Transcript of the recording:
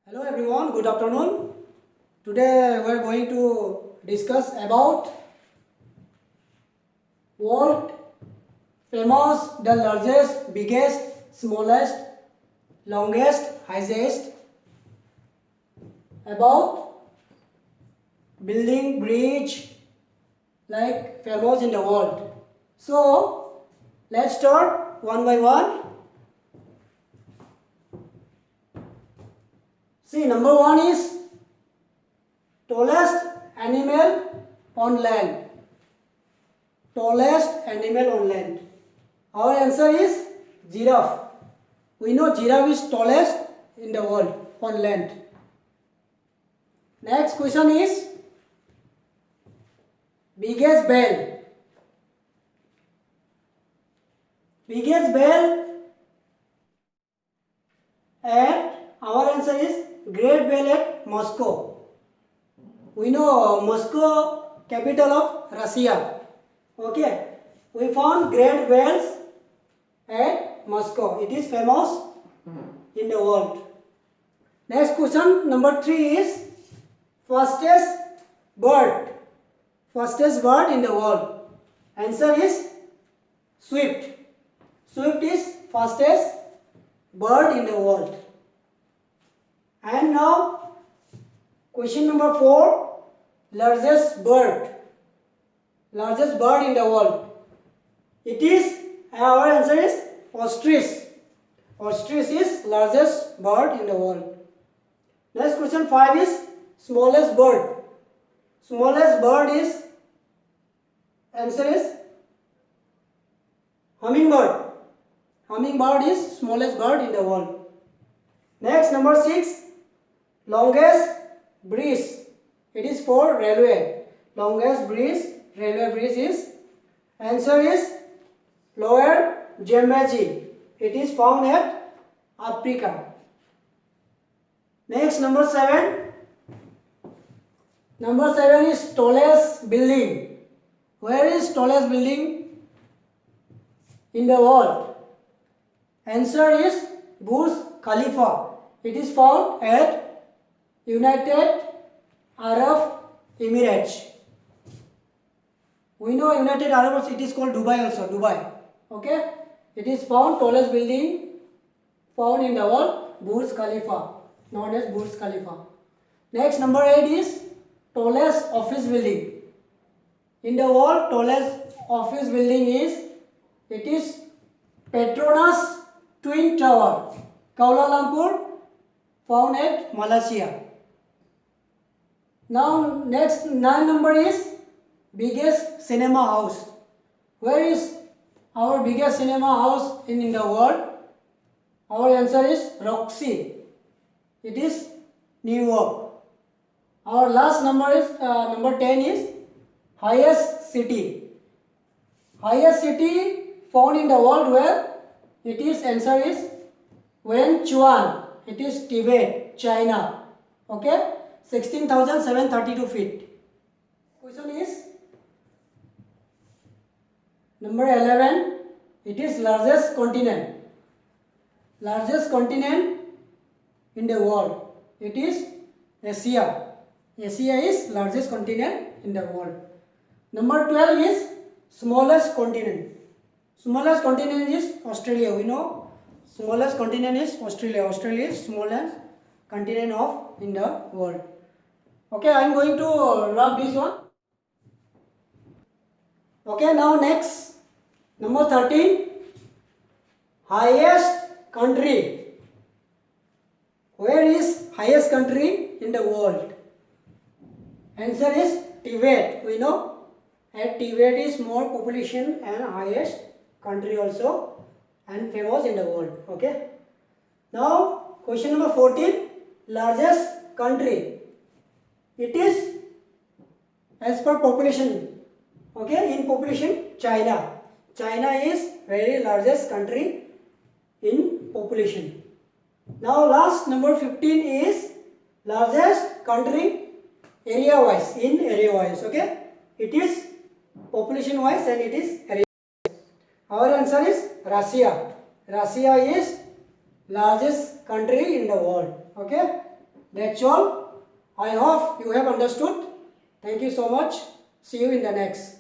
Hello everyone, good afternoon. Today we are going to discuss about world famous, the largest, biggest, smallest, longest, highest, about building bridge like famous in the world. So let's start one by one. See, number one is tallest animal on land. Tallest animal on land. Our answer is giraffe. We know giraffe is tallest in the world on land. Next question is biggest bell. Biggest bell, and our answer is Great Bell at Moscow. We know Moscow, capital of Russia. Okay, we found great bells at Moscow. It is famous in the world. Next question, number 3 is fastest bird. Fastest bird in the world. Answer is swift. Swift is fastest bird in the world. And now question number 4, largest bird. Largest bird in the world. It is, our answer is ostrich. Ostrich is largest bird in the world. Next question 5 is smallest bird. Smallest bird is, answer is hummingbird. Hummingbird is smallest bird in the world. Next number 6, longest bridge. It is for railway. Longest bridge, railway bridge is, answer is Lower Zambezi. It is found at Africa. Next number 7. Number 7 is tallest building. Where is tallest building in the world? Answer is Burj Khalifa. It is found at United Arab Emirates. We know United Arab Emirates, it is called Dubai also, Dubai. Okay, it is found tallest building found in the world, Burj Khalifa, known as Burj Khalifa. Next number 8 is tallest office building. In the world, tallest office building is, it is Petronas Twin Tower, Kuala Lumpur, found at Malaysia. Now next 9 number is biggest cinema house. Where is our biggest cinema house in the world? Our answer is Roxy. It is New York. Our last number is number 10 is highest city. Highest city found in the world, where it is, answer is Wenchuan. It is Tibet, China. Okay, 16,732 feet. Question is number 11. It is largest continent. Largest continent in the world. It is Asia. Asia is largest continent in the world. Number 12 is smallest continent. Smallest continent is Australia. We know smallest continent is Australia. Australia is smallest continent of in the world. Okay, I am going to rub this one. Okay, now next number 13, highest country. Where is highest country in the world? Answer is Tibet. We know at Tibet is more population and highest country also and famous in the world. Okay. Now question number 14, largest country. It is as per population. Okay, in population China. China is very largest country in population. Now last number 15 is largest country area wise, in area wise. Okay, it is population wise and it is area wise. Our answer is Russia. Russia is largest country in the world. Okay, That's all. I hope you have understood. Thank you so much. See you in the next.